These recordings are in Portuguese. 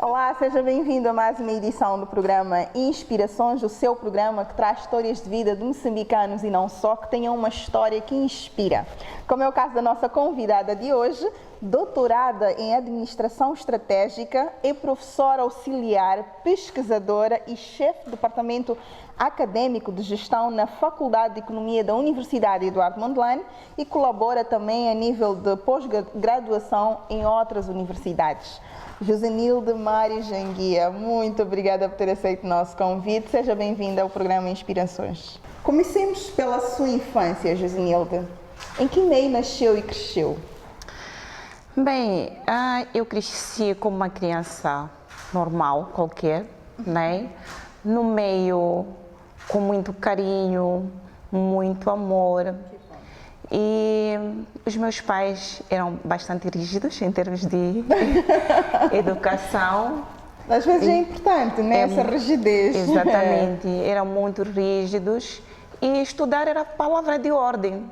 Olá, seja bem-vindo a mais uma edição do programa Inspirações, o seu programa que traz histórias de vida de moçambicanos e não só, que tenham uma história que inspira. Como é o caso da nossa convidada de hoje, doutorada em Administração Estratégica, é professora auxiliar, pesquisadora e chefe do Departamento Académico de Gestão na Faculdade de Economia da Universidade Eduardo Mondlane e colabora também a nível de pós-graduação em outras universidades. Josenilde Mário Janguia, muito obrigada por ter aceito o nosso convite. Seja bem-vinda ao programa Inspirações. Comecemos pela sua infância, Josenilde. Em que meio nasceu e cresceu? Bem, eu cresci como uma criança normal, qualquer, né? No meio com muito carinho, muito amor. E os meus pais eram bastante rígidos em termos de educação. Às vezes é importante, né? Essa rigidez. Exatamente, eram muito rígidos e estudar era palavra de ordem.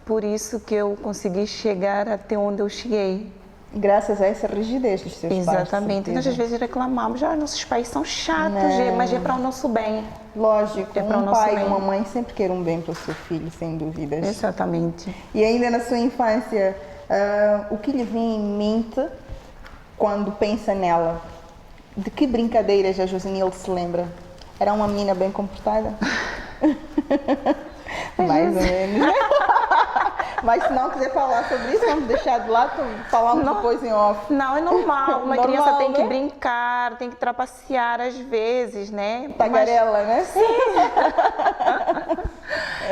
Por isso que eu consegui chegar até onde eu cheguei. Graças a essa rigidez dos seus pais. Exatamente. Nós às vezes reclamamos, nossos pais são chatos, mas é para o nosso bem. Lógico, é para um pai e uma mãe sempre quer um bem para o seu filho, sem dúvidas. Exatamente. E ainda na sua infância, o que lhe vem em mente quando pensa nela? De que brincadeiras a Josenilde se lembra? Era uma menina bem comportada? Mais ou menos. Mas se não quiser falar sobre isso, vamos deixar de lado, falamos depois em off. Não, é normal. Uma criança tem que né? brincar, tem que trapacear às vezes, né? Tagarela, né? Sim.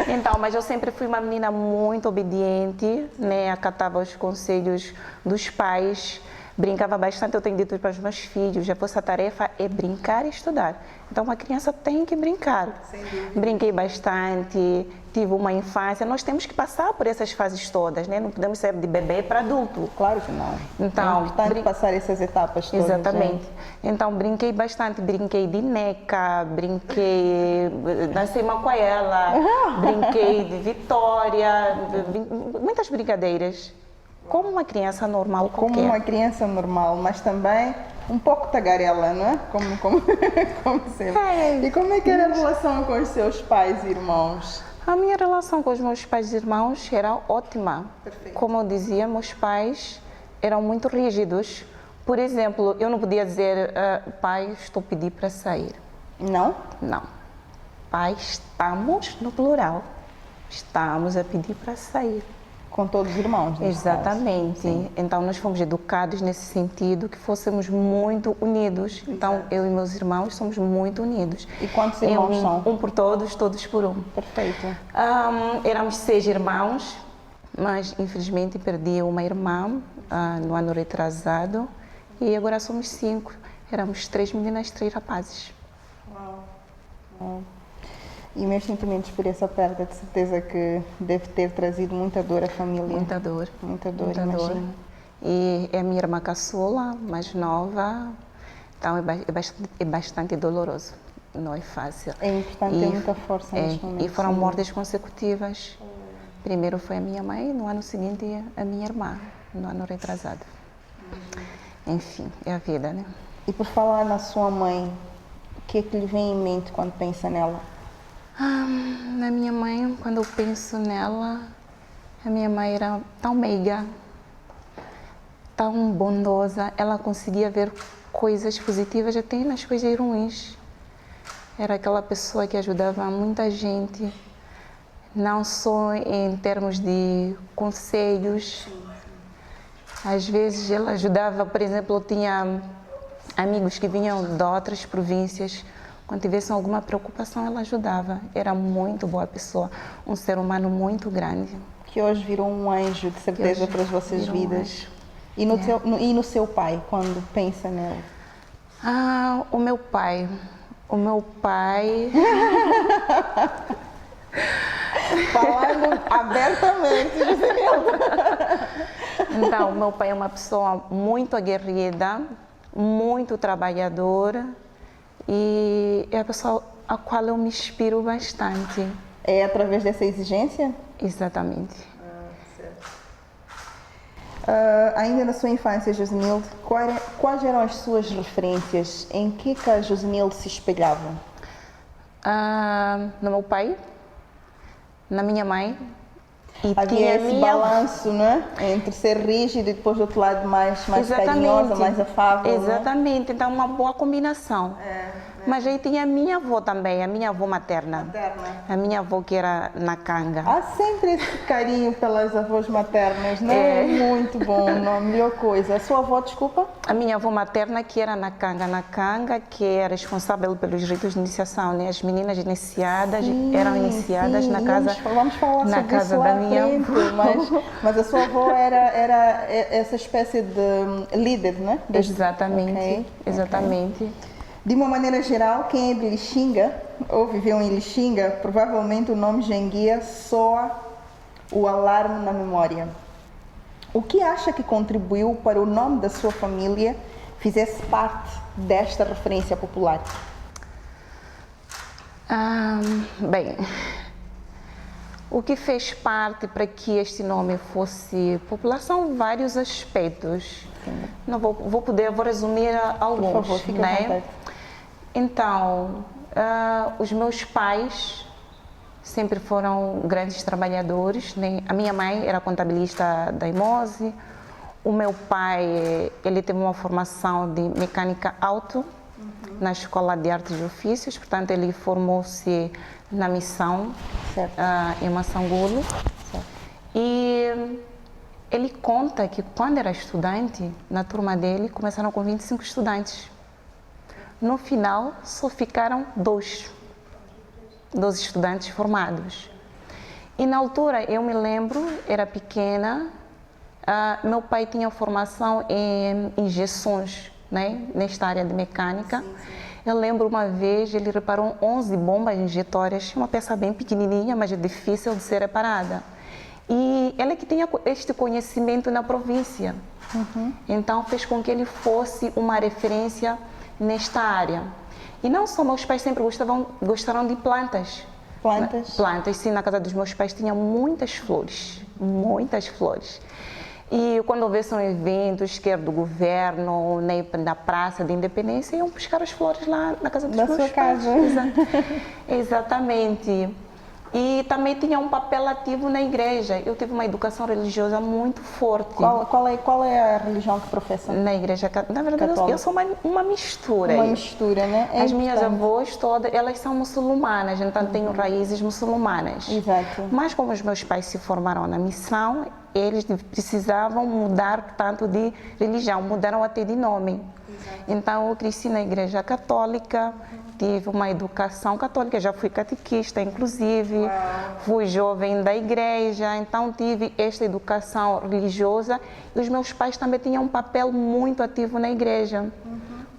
Então, mas eu sempre fui uma menina muito obediente, né? Acatava os conselhos dos pais. Brincava bastante, eu tenho dito para os meus filhos, a vossa tarefa é brincar e estudar. Então, uma criança tem que brincar. Brinquei bastante, tive uma infância. Nós temos que passar por essas fases todas, né? Não podemos ser de bebê para adulto. Claro que não. Então, é importante passar essas etapas todas. Exatamente. Né? Então, brinquei bastante. Brinquei de neca, brinquei... Dancei macoela, brinquei de Vitória, muitas brincadeiras. Como uma criança normal qualquer. Como uma criança normal, mas também um pouco tagarela, não é? Como sempre. E como é que era a relação com os seus pais e irmãos? A minha relação com os meus pais e irmãos era ótima. Perfeito. Como eu dizia, meus pais eram muito rígidos. Por exemplo, eu não podia dizer, pai, estou a pedir para sair. Não? Não. Pai, estamos no plural. Estamos a pedir para sair. Com todos os irmãos. Exatamente. Então, nós fomos educados nesse sentido, que fôssemos muito unidos. Então, eu e meus irmãos somos muito unidos. E quantos irmãos são? Um por todos, todos por um. Perfeito. Éramos 6 irmãos, mas infelizmente perdi uma irmã no ano retrasado. E agora somos 5. Éramos 3 meninas, 3 rapazes. Uau. E meus sentimentos por essa perda, de certeza que deve ter trazido muita dor à família. Muita dor. Muita dor, imagino. E é a minha irmã caçula, mais nova, então é bastante doloroso, não é fácil. É importante ter muita força neste momento. E foram mortes consecutivas. Primeiro foi a minha mãe, no ano seguinte a minha irmã, no ano retrasado. Enfim, é a vida, né? E por falar na sua mãe, o que é que lhe vem em mente quando pensa nela? Na minha mãe, quando eu penso nela, a minha mãe era tão meiga, tão bondosa, ela conseguia ver coisas positivas até nas coisas ruins. Era aquela pessoa que ajudava muita gente, não só em termos de conselhos. Às vezes ela ajudava, por exemplo, eu tinha amigos que vinham de outras províncias. Quando tivessem alguma preocupação, ela ajudava. Era muito boa pessoa, um ser humano muito grande. Que hoje virou um anjo, de certeza, para as vossas vidas. E no seu pai, quando pensa nele? O meu pai. Falando abertamente, Josenilde. Então, o meu pai é uma pessoa muito aguerrida, muito trabalhadora. E é a pessoa a qual eu me inspiro bastante. É através dessa exigência? Exatamente. Certo. Ainda na sua infância, Josenilde, quais eram as suas referências? Em que a Josenilde se espelhava? No meu pai, na minha mãe. E havia esse balanço, não é? Entre ser rígido e depois do outro lado mais carinhosa, mais afável. Exatamente, então uma boa combinação. Mas aí tinha a minha avó também, a minha avó materna. A minha avó que era na canga. Há sempre esse carinho pelas avós maternas, não é? Muito bom, não, a melhor coisa. A sua avó, desculpa? A minha avó materna que era na canga que é responsável pelos ritos de iniciação, né? As meninas iniciadas eram iniciadas na casa. Vamos falar na sobre casa isso da lá minha avó. Mas a sua avó era essa espécie de líder, né? Exatamente, exatamente. De uma maneira geral, quem é de Lixinga ou viveu em Lixinga, provavelmente o nome Janguia soa o alarme na memória. O que acha que contribuiu para o nome da sua família fizesse parte desta referência popular? Bem, o que fez parte para que este nome fosse popular são vários aspectos. Não vou resumir alguns. Por favor, fique à vontade. Então, os meus pais sempre foram grandes trabalhadores, né? A minha mãe era contabilista da Imose, o meu pai, ele teve uma formação de mecânica auto na Escola de Artes e Ofícios, portanto ele formou-se na Missão, em Massangulo. E ele conta que quando era estudante, na turma dele, começaram com 25 estudantes. No final, só ficaram 12 estudantes formados. E na altura, eu me lembro, era pequena, meu pai tinha formação em injeções, né, nesta área de mecânica. Eu lembro uma vez, ele reparou 11 bombas injetórias, uma peça bem pequenininha, mas difícil de ser reparada. E ela que tinha este conhecimento na província. Então, fez com que ele fosse uma referência nesta área. E não só, meus pais sempre gostaram de plantas. Plantas, sim, na casa dos meus pais tinha muitas flores. E quando houvessem eventos, quer do governo, nem da Praça de Independência, iam buscar as flores lá na casa dos meus pais. Casa. Exatamente. E também tinha um papel ativo na igreja. Eu tive uma educação religiosa muito forte. Qual é a religião que professa? Na igreja católica. Na verdade, eu sou uma mistura. Uma mistura, né? As minhas avós todas, elas são muçulmanas, então tenho raízes muçulmanas. Exato. Mas como os meus pais se formaram na missão, eles precisavam mudar tanto de religião, mudaram até de nome. Exato. Então eu cresci na igreja católica. Tive uma educação católica, já fui catequista, inclusive, fui jovem da igreja, então tive esta educação religiosa e os meus pais também tinham um papel muito ativo na igreja,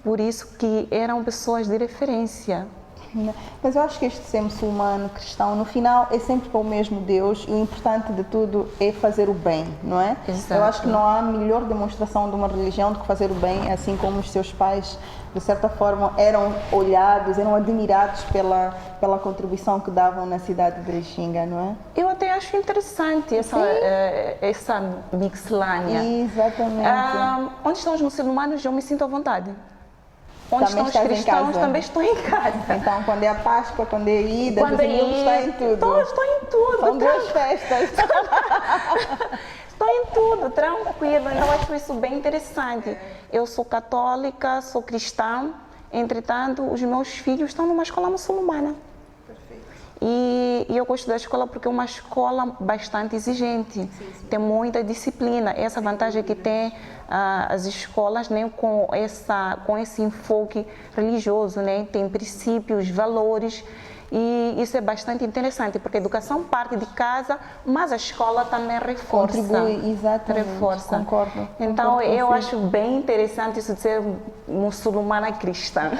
por isso que eram pessoas de referência. Mas eu acho que este ser muçulmano, cristão, no final é sempre com o mesmo Deus e o importante de tudo é fazer o bem, não é? Exato. Eu acho que não há melhor demonstração de uma religião do que fazer o bem, assim como os seus pais, de certa forma, eram olhados, eram admirados pela contribuição que davam na cidade de Lixinga, não é? Eu até acho interessante essa mixlânea. Exatamente. Onde estão os muçulmanos, eu me sinto à vontade. Onde também estão os cristãos, também estou em casa. Então, quando é a Páscoa, quando é a Ida, quando está em tudo. Estou em tudo. São duas festas. Estou em tudo, tranquilo. Então, acho isso bem interessante. Eu sou católica, sou cristã, entretanto, os meus filhos estão numa escola muçulmana. E eu gosto da escola porque é uma escola bastante exigente, tem muita disciplina. Essa vantagem que tem as escolas, né, com esse enfoque religioso, né, tem princípios, valores. E isso é bastante interessante, porque a educação parte de casa, mas a escola também reforça. Contribui, exatamente. Reforça. Concordo. Então, eu acho bem interessante isso de ser muçulmana cristã.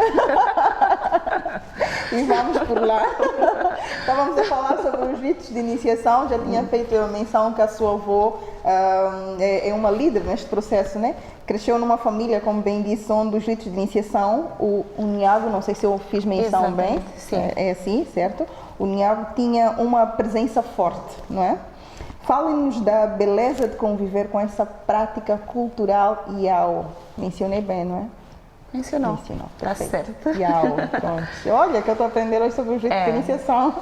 E vamos por lá. Estávamos a falar sobre os ritos de iniciação. Já tinha feito a menção que a sua avó é uma líder neste processo, né? Cresceu numa família, como bem disse, onde os ritos de iniciação, o Niago, não sei se eu fiz menção exatamente, bem, sim. É assim, certo? O Niago tinha uma presença forte, não é? Fale-nos da beleza de conviver com essa prática cultural Yao. Mencionei bem, não é? Mencionou. Tá Perfeito. certo. Yao, pronto. Olha que eu estou aprendendo hoje sobre o rito de iniciação.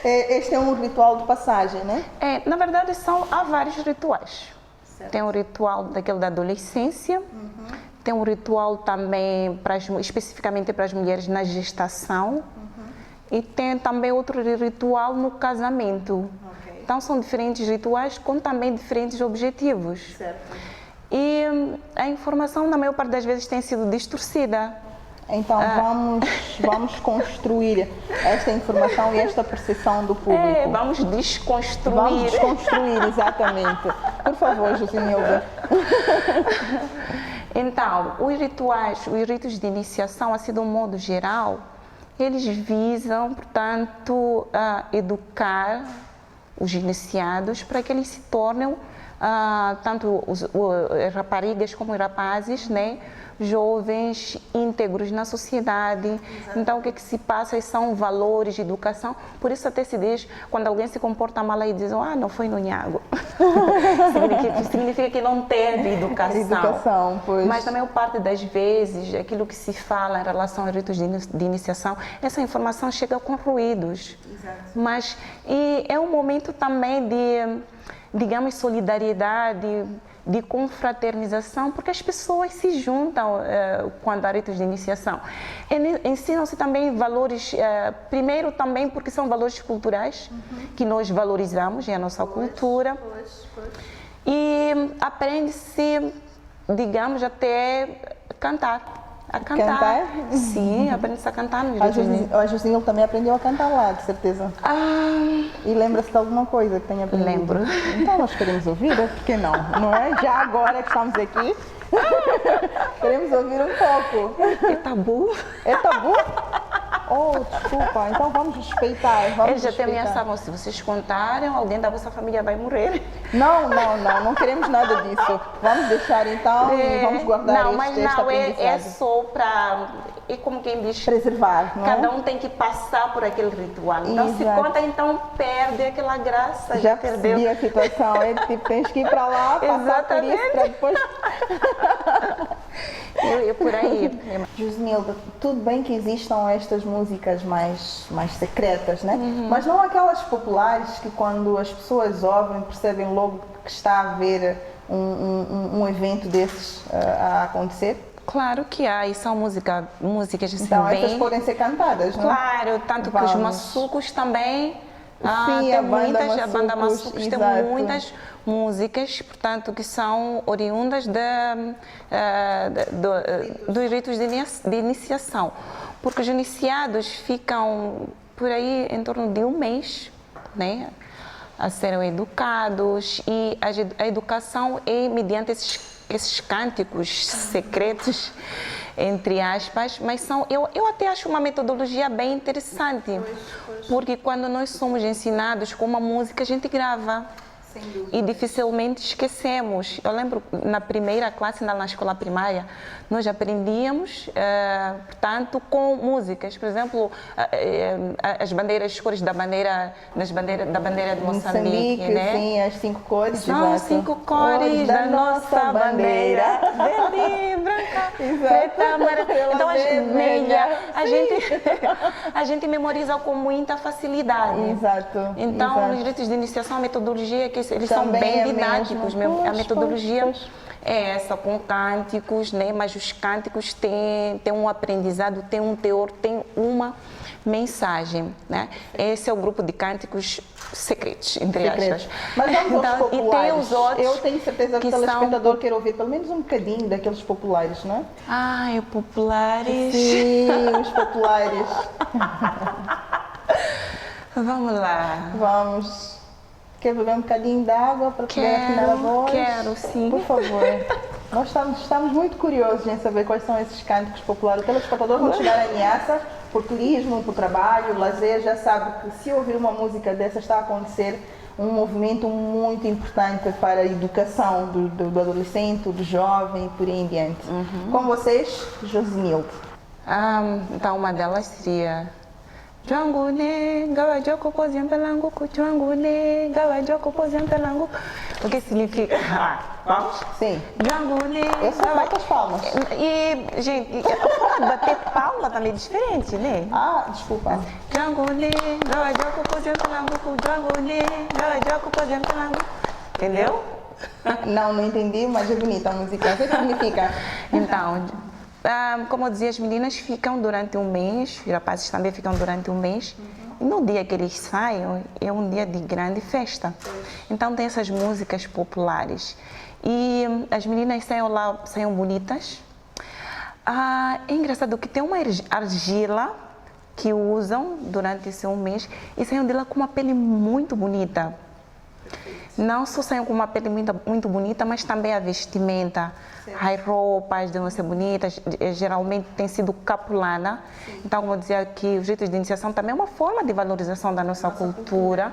Este é um ritual de passagem, né? Na verdade, há vários rituais. Certo. Tem o ritual daquele da adolescência, tem um ritual também especificamente para as mulheres na gestação, e tem também outro ritual no casamento. Okay. Então são diferentes rituais com também diferentes objetivos. Certo. E a informação na maior parte das vezes tem sido distorcida. Então vamos construir esta informação e esta percepção do público. Vamos desconstruir. Vamos desconstruir, exatamente. Por favor, Josinilda. Então, os ritos de iniciação, assim de um modo geral, eles visam, portanto, educar os iniciados para que eles se tornem, tanto os raparigas como os rapazes, né, jovens íntegros na sociedade. Exato. Então, o que se passa são valores de educação. Por isso até se diz, quando alguém se comporta mal e diz, não foi no Nhago. significa que não teve educação. Pois. Mas na maior parte das vezes, aquilo que se fala em relação aos ritos de iniciação, essa informação chega com ruídos. Exato. Mas é um momento também de, digamos, solidariedade, de confraternização, porque as pessoas se juntam quando há ritos de iniciação. Ensinam-se também valores, primeiro também porque são valores culturais, que nós valorizamos, é a nossa cultura. E aprende-se, digamos, até cantar. A cantar? Sim, aprende-se a cantar nos ritos de iniciação. A Josinha também aprendeu a cantar lá, de certeza. E lembra-se de alguma coisa que tenha aprendido? Lembro. Então nós queremos ouvir, por que não? Não é? Já agora que estamos aqui, queremos ouvir um pouco. É tabu? É tabu? Oh, desculpa, então vamos respeitar. Eles já até ameaçavam, se vocês contarem, alguém da vossa família vai morrer. Não queremos nada disso. Vamos deixar então e vamos guardar esta aprendizagem. É só para, como quem diz, preservar, não é? Cada um tem que passar por aquele ritual. Então, exato, se conta, então perde aquela graça. Já percebi a situação, tipo, tens que ir para lá, passar por isso para depois... por aí. Josinilda, tudo bem que existam estas músicas mais secretas, né? Mas não aquelas populares que quando as pessoas ouvem percebem logo que está a haver um evento desses a acontecer? Claro que há, e são músicas assim, então, bem... essas podem ser cantadas, não? Claro, tanto que os maçucos também... Sim, tem a banda Maçucos tem muitas músicas, portanto, que são oriundas dos ritos de iniciação, porque os iniciados ficam por aí em torno de um mês, né, a serem educados, e a educação é mediante esses cânticos secretos, entre aspas, mas eu até acho uma metodologia bem interessante, porque quando nós somos ensinados com uma música, a gente grava. E dificilmente esquecemos. Eu lembro, na primeira classe, na escola primária, nós aprendíamos, portanto, com músicas. Por exemplo, as bandeiras, as cores da bandeira de Moçambique, né? Sim, as 5 cores. São 5 cores da nossa bandeira. Verde, branca, preta, amarela. Então, a gente memoriza com muita facilidade. Exato. Então, os ritos de iniciação, a metodologia que eles são bem didáticos. A metodologia é essa, com cânticos, né? Mas os cânticos têm um aprendizado, têm um teor, têm uma mensagem, né? Esse é o grupo de cânticos secretos, entre aspas. Mas vamos aos populares. E tem os outros. Eu tenho certeza que o telespectador quer ouvir pelo menos um bocadinho daqueles populares, não é? Ai, populares. Sim, os populares. Vamos lá. Vamos. Quer beber um bocadinho de água para poder afinar a voz? Quero, sim. Por favor. Nós estamos muito curiosos em saber quais são esses cânticos populares. O telespectador, quando chegar a Niassa, por turismo, por trabalho, lazer, já sabe que se ouvir uma música dessa está a acontecer um movimento muito importante para a educação do adolescente, do jovem e por aí em diante. Com vocês, Josinilda. Então, uma delas seria Jangune, gawa joko pozem pelangu, jangune, gawa joko pozem pelangu. O que significa? Vamos? Sim. Jangune. Eu só bato as palmas. E, gente, a forma de bater palma também é diferente, né? Ah, desculpa. Jangune, gawa joko pozem pelangu, jangune, gawa joko pozem pelangu. Entendeu? Não entendi, mas é bonita a música. O que significa? Então, como eu dizia, as meninas ficam durante um mês, os rapazes também ficam durante um mês. E no dia que eles saem, é um dia de grande festa. Então tem essas músicas populares. E as meninas saem lá, saem bonitas. É engraçado que tem uma argila que usam durante esse um mês e saem dela com uma pele muito bonita. Não só saem com uma pele muito bonita, mas também a vestimenta. As roupas devem ser bonitas, geralmente tem sido capulana. Então, como eu dizia aqui, os ritos de iniciação também é uma forma de valorização da nossa cultura.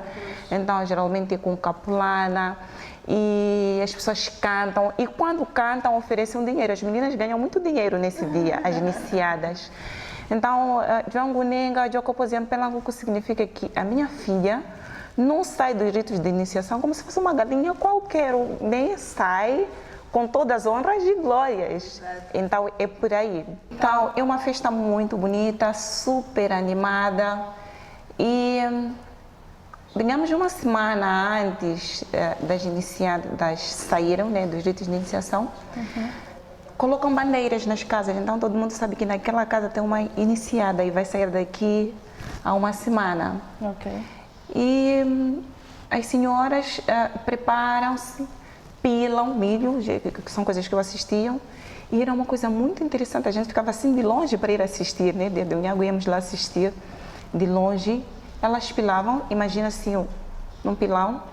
Então, geralmente é com capulana e as pessoas cantam. E quando cantam, oferecem um dinheiro. As meninas ganham muito dinheiro nesse dia, as iniciadas. Então, Joangunenga, Jokopozem Pelangu, significa que a minha filha não sai dos ritos de iniciação como se fosse uma galinha qualquer, nem sai com todas as honras e glórias. Então, é por aí. Então, é uma festa muito bonita, super animada e, digamos, uma semana antes das iniciadas saíram, né, dos ritos de iniciação, colocam bandeiras nas casas. Então, todo mundo sabe que naquela casa tem uma iniciada e vai sair daqui a uma semana. Ok. E as senhoras preparam-se, pilam milho, que são coisas que eu assistia, e era uma coisa muito interessante. A gente ficava assim de longe para ir assistir, né? De Unhago íamos lá assistir de longe. Elas pilavam, imagina assim, num pilão,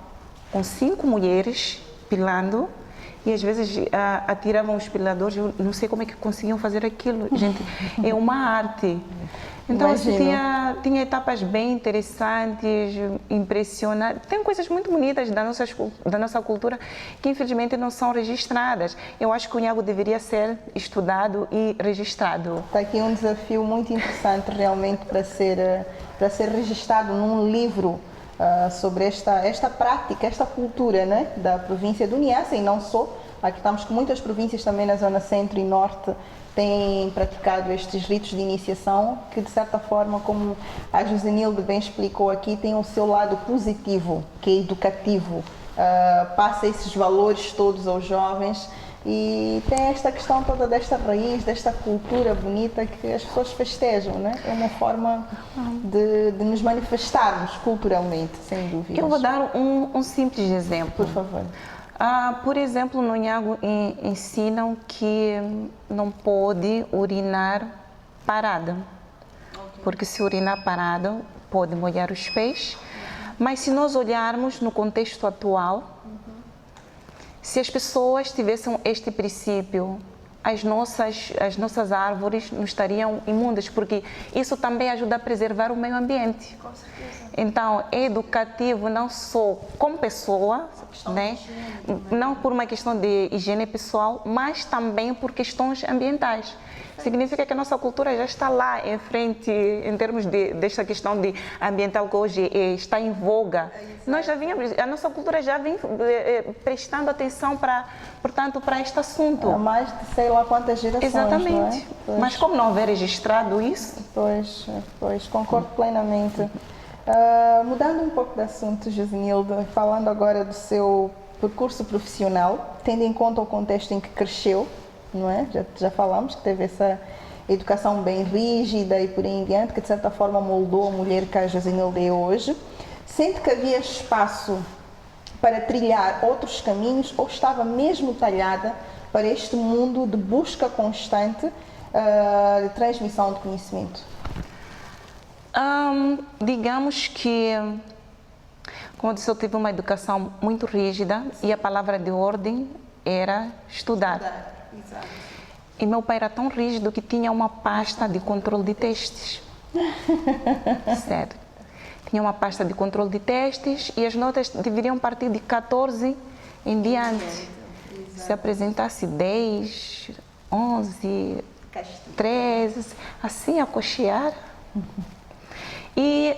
com 5 mulheres pilando, e às vezes atiravam os piladores. Eu não sei como é que conseguiam fazer aquilo, gente. É uma arte. Então, assim, tinha etapas bem interessantes, impressionantes. Tem coisas muito bonitas da nossa cultura que, infelizmente, não são registradas. Eu acho que o Unhago deveria ser estudado e registrado. Está aqui um desafio muito interessante, realmente, para ser registrado num livro sobre esta prática, esta cultura, né, da província do Niassa, e não só. Aqui estamos com muitas províncias também na zona centro e norte têm praticado estes ritos de iniciação que, de certa forma, como a Josenilde bem explicou aqui, tem o seu lado positivo, que é educativo, passa esses valores todos aos jovens e tem esta questão toda desta raiz, desta cultura bonita que as pessoas festejam, né? É uma forma de nos manifestarmos culturalmente, sem dúvida. Eu vou dar um simples exemplo. Por favor. Por exemplo, no Unhago ensinam que não pode urinar parado, porque se urinar parado pode molhar os pés, mas se nós olharmos no contexto atual, se as pessoas tivessem este princípio, as nossas árvores não estariam imundas, porque isso também ajuda a preservar o meio ambiente. Com certeza. Então, é educativo não só como pessoa, né? Não por uma questão de higiene pessoal, mas também por questões ambientais. Significa que a nossa cultura já está lá em frente em termos desta questão de ambiental que hoje está em voga. Nós já vínhamos, a nossa cultura já vem prestando atenção portanto, para este assunto. Há mais de sei lá quantas gerações. Exatamente. Não é? Mas como não houver registrado isso? Pois, concordo plenamente. Mudando um pouco de assunto, Josenilde, falando agora do seu percurso profissional, tendo em conta o contexto em que cresceu, não é? Já falamos que teve essa educação bem rígida e por aí em diante, que de certa forma moldou a mulher que a Josenilde é hoje. Sente que havia espaço para trilhar outros caminhos ou estava mesmo talhada para este mundo de busca constante de transmissão de conhecimento? Digamos que, como eu disse, eu tive uma educação muito rígida e a palavra de ordem era estudar. Exato. E meu pai era tão rígido que tinha uma pasta de controle de testes. Sério. Tinha uma pasta de controle de testes e as notas deveriam partir de 14 em diante. Exato. Se apresentasse 10, 11, 13, assim a cochear.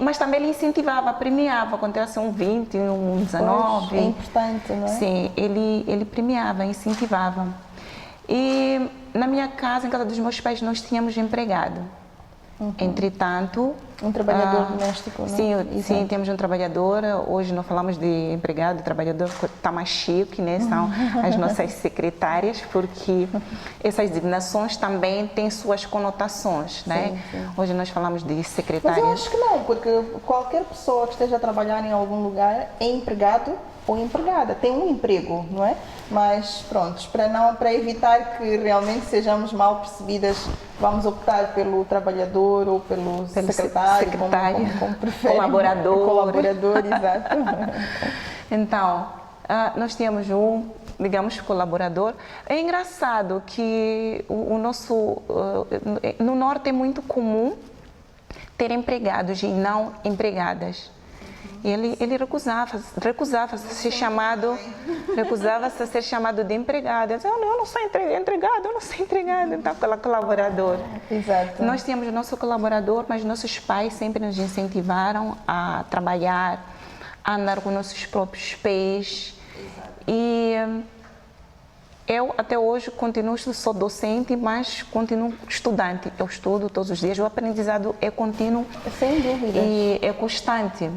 Mas também ele incentivava, premiava, quando era assim, um 20, um 19. Pois, é importante, não é? Sim, ele premiava, incentivava. E na minha casa, em casa dos meus pais, nós tínhamos empregado. Entretanto... Um trabalhador doméstico, não é? Sim, temos um trabalhador. Hoje não falamos de empregado, trabalhador, está mais chique, né? São as nossas secretárias, porque essas designações também têm suas conotações, né? Sim. Hoje nós falamos de Mas secretária. eu acho que não, porque qualquer pessoa que esteja a trabalhar em algum lugar é empregado ou empregada, tem um emprego, não é? Mas pronto, para evitar que realmente sejamos mal percebidas, vamos optar pelo trabalhador ou pelo secretário, como preferem. Colaborador, exato. Então, nós tínhamos digamos, colaborador. É engraçado que no norte é muito comum ter empregados e não empregadas. Ele recusava-se a ser chamado de empregado. Eu não sou empregado, eu não sou empregado. Então, colaborador. Exato. Nós tínhamos o nosso colaborador, mas nossos pais sempre nos incentivaram a trabalhar, a andar com nossos próprios pés. Exato. E eu, até hoje, sou docente, mas continuo estudante. Eu estudo todos os dias. O aprendizado é contínuo. Sem dúvida. E é constante.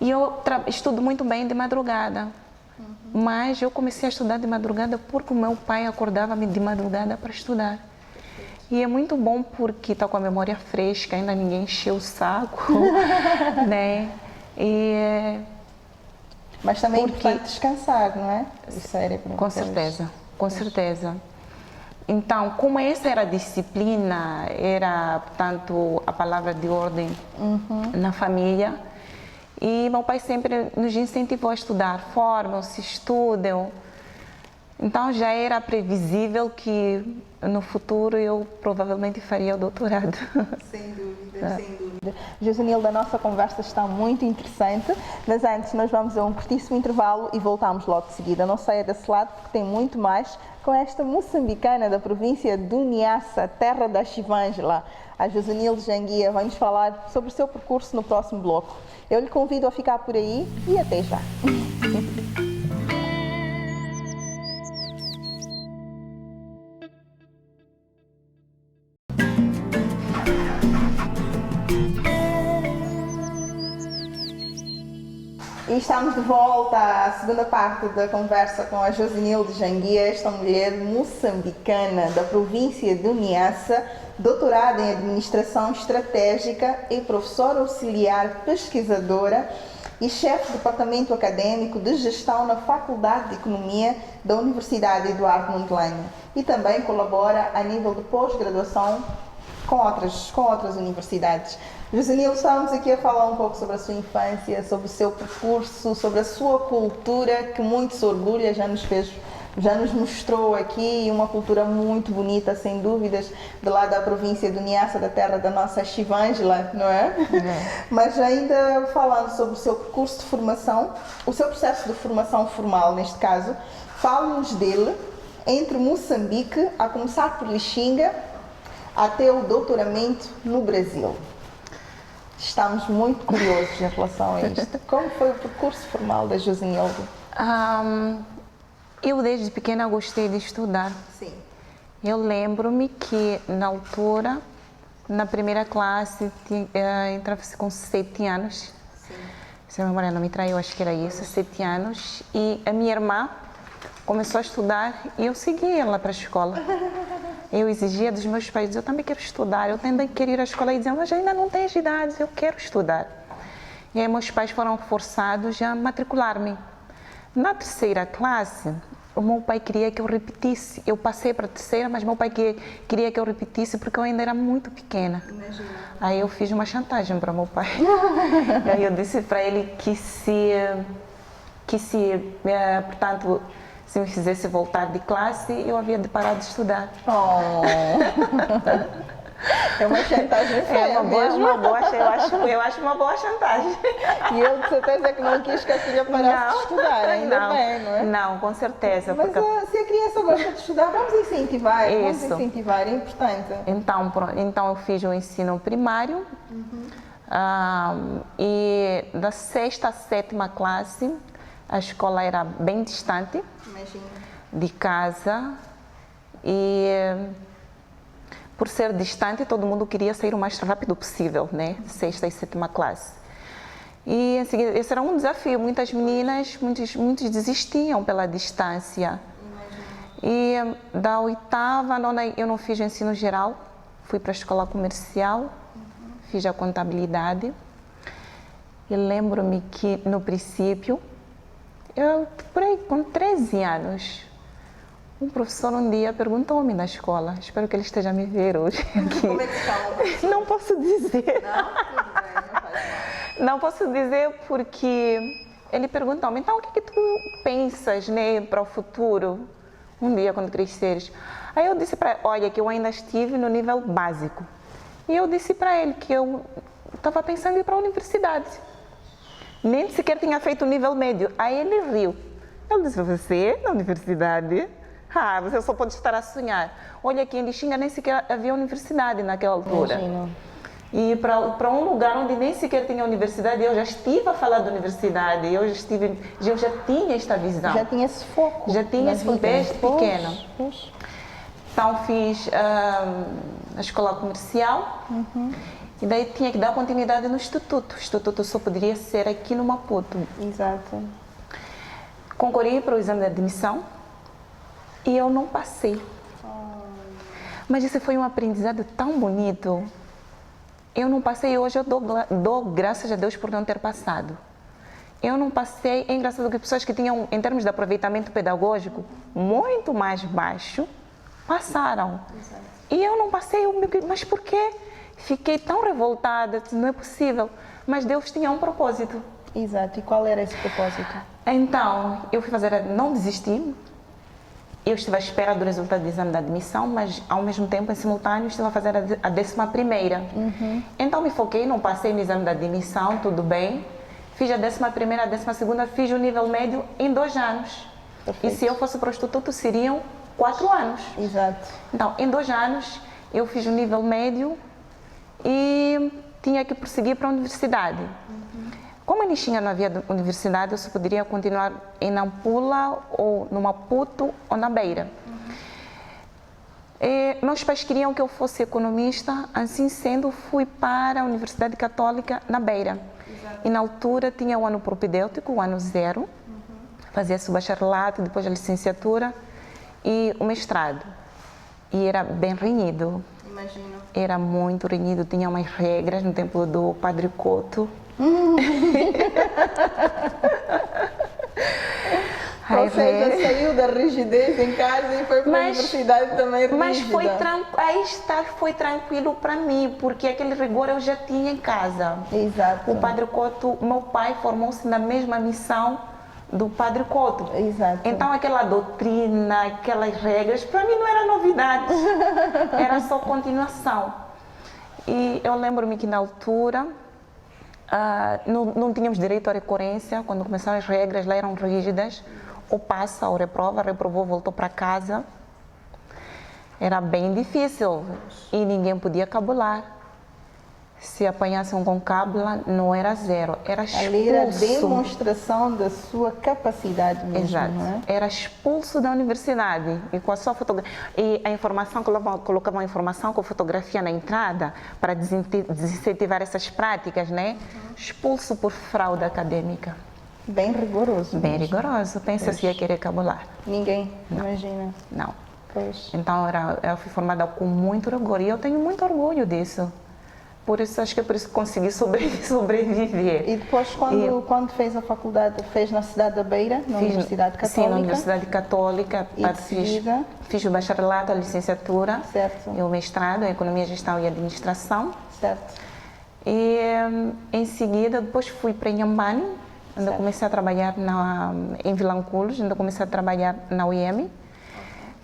E eu estudo muito bem de madrugada, mas eu comecei a estudar de madrugada porque o meu pai acordava-me de madrugada para estudar. E é muito bom porque está com a memória fresca, ainda ninguém encheu o saco, né? Mas também é importante descansar, não é? O cérebro. Com certeza, com certeza. Então, como essa era a disciplina, era, portanto, a palavra de ordem na família, e meu pai sempre nos incentivou a estudar, formam-se, estudam. Então já era previsível que no futuro eu provavelmente faria o doutorado. Sem dúvida, sem dúvida. Josenilda, a nossa conversa está muito interessante, mas antes nós vamos a um curtíssimo intervalo e voltamos logo de seguida. Não saia desse lado porque tem muito mais com esta moçambicana da província do Niassa, terra da Chivângela. A Josenilda Janguia vai nos falar sobre o seu percurso no próximo bloco. Eu lhe convido a ficar por aí e até já. E estamos de volta à segunda parte da conversa com a Josenilda Janguia, esta mulher moçambicana da província do Niassa, doutorada em Administração Estratégica e professora auxiliar pesquisadora e chefe do Departamento Acadêmico de Gestão na Faculdade de Economia da Universidade Eduardo Mondlane e também colabora a nível de pós-graduação com outras universidades. Josenilda, estávamos aqui a falar um pouco sobre a sua infância, sobre o seu percurso, sobre a sua cultura, que muito se orgulha, já nos mostrou aqui uma cultura muito bonita, sem dúvidas, de lá da província do Niassa, da terra da nossa Chivângela, não é? Mas ainda falando sobre o seu percurso de formação, o seu processo de formação formal, neste caso, fale-nos dele entre Moçambique, a começar por Lixinga, até o doutoramento no Brasil. Estamos muito curiosos em relação a isto. Como foi o percurso formal da Josenilda? Eu desde pequena gostei de estudar. Sim. Eu lembro-me que na altura, na primeira classe, entrava-se com 7 anos. Sim. Se a memória não me traiu, acho que era isso, 7 anos. E a minha irmã começou a estudar e eu segui ela para a escola. Eu exigia dos meus pais, eu também quero estudar, eu também quero ir à escola, e diziam, mas ainda não tens idade, eu quero estudar. E aí meus pais foram forçados a matricular-me. Na terceira classe, o meu pai queria que eu repetisse. Eu passei para a terceira, mas meu pai queria que eu repetisse porque eu ainda era muito pequena. Imagina. Aí eu fiz uma chantagem para meu pai. Aí eu disse para ele que portanto, se me fizesse voltar de classe, eu havia de parar de estudar. Oh. É uma chantagem feia eu acho uma boa chantagem. E ele de certeza que não quis que a filha parasse de estudar, ainda bem, não é? Não, com certeza. Mas se a criança gosta de estudar, vamos incentivar, Isso. é importante. Então eu fiz o ensino primário, E da 6ª à 7ª classe, a escola era bem distante de casa e por ser distante todo mundo queria sair o mais rápido possível, né? 6ª e 7ª classe. E em seguida, esse era um desafio, muitas meninas, muitos desistiam pela distância. E da 8ª, 9ª eu não fiz o ensino geral, fui para a escola comercial, fiz a contabilidade. E lembro-me que no princípio, eu por aí com 13 anos, um professor um dia perguntou-me na escola, espero que ele esteja a me ver hoje aqui. Como é que chama? Não posso dizer. Não? Tudo bem, não faz mal. Não posso dizer porque ele perguntou-me, então o que tu pensas, né, para o futuro, um dia quando cresceres? Aí eu disse para ele, olha, que eu ainda estive no nível básico. E eu disse para ele que eu estava pensando em ir para a universidade. Nem sequer tinha feito o nível médio. Aí ele riu. Eu disse, você na universidade? Você só pode estar a sonhar. Olha, aqui em Lixinga nem sequer havia universidade naquela altura. Imagino. E para um lugar onde nem sequer tinha universidade, eu já estive a falar de universidade, eu já tinha esta visão. Já tinha esse foco. Já tinha esse foco desde pequena. Então fiz a escola comercial e daí tinha que dar continuidade no instituto. O instituto só poderia ser aqui no Maputo. Exato. Concorri para o exame de admissão e eu não passei. Mas esse foi um aprendizado tão bonito. Eu não passei e hoje eu dou graças a Deus por não ter passado. Eu não passei, é engraçado que pessoas que tinham, em termos de aproveitamento pedagógico, muito mais baixo, passaram. Exato. E eu não passei, mas por quê? Fiquei tão revoltada, não é possível. Mas Deus tinha um propósito. Exato. E qual era esse propósito? Então, eu fui fazer, não desisti. Eu estive à espera do resultado do exame de admissão, mas ao mesmo tempo, em simultâneo, estive a fazer a 11ª. Então me foquei, não passei no exame de admissão, tudo bem. Fiz a 11ª, a 12ª, fiz o nível médio em 2 anos. Perfeito. E se eu fosse para o instituto, seriam 4 anos. Exato. Então, em 2 anos, eu fiz o nível médio e tinha que prosseguir para a universidade. Como em Lixinga não havia universidade, eu só poderia continuar em Nampula, ou no Maputo, ou na Beira. E meus pais queriam que eu fosse economista, assim sendo, fui para a Universidade Católica na Beira. Exato. E na altura tinha o ano propedêutico, o ano 0, fazia-se o bacharelato, depois a licenciatura e o mestrado. E era bem renhido. Imagino. Era muito renhido, tinha umas regras no tempo do Padre Couto. Ou seja, saiu da rigidez em casa e foi para a universidade também rígida. Mas foi tranquilo para mim, porque aquele rigor eu já tinha em casa. Exato. O Padre Couto, meu pai formou-se na mesma missão do Padre Couto. Exato. Então aquela doutrina, aquelas regras, para mim não era novidade, era só continuação. E eu lembro-me que na altura não tínhamos direito à recorrência, quando começaram as regras lá eram rígidas, ou passa ou reprova, reprovou, voltou para casa. Era bem difícil e ninguém podia cabular. Se apanhassem com cábula, não era 0, era expulso. Ali era demonstração da sua capacidade mesmo. Exato. Não é? Era expulso da universidade e com a sua fotografia. E a informação, colocavam a informação com fotografia na entrada para desincentivar essas práticas, né? Expulso por fraude acadêmica. Bem rigoroso. Bem mesmo. rigoroso. Pensa se ia querer cabular. Ninguém, imagina. Não. Pois. Então eu fui formada com muito orgulho e eu tenho muito orgulho disso. Por isso, acho que é por isso que consegui sobreviver. E depois, quando fez a faculdade, fez na cidade da Beira, na Universidade Católica? Sim, na Universidade Católica. E de seguida? Fiz o bacharelato, a licenciatura, Certo. e o mestrado em Economia, Gestão e Administração. Certo. E, em seguida, depois fui para Inhambane, onde eu comecei a trabalhar em Vilanculos, onde eu comecei a trabalhar na UEM.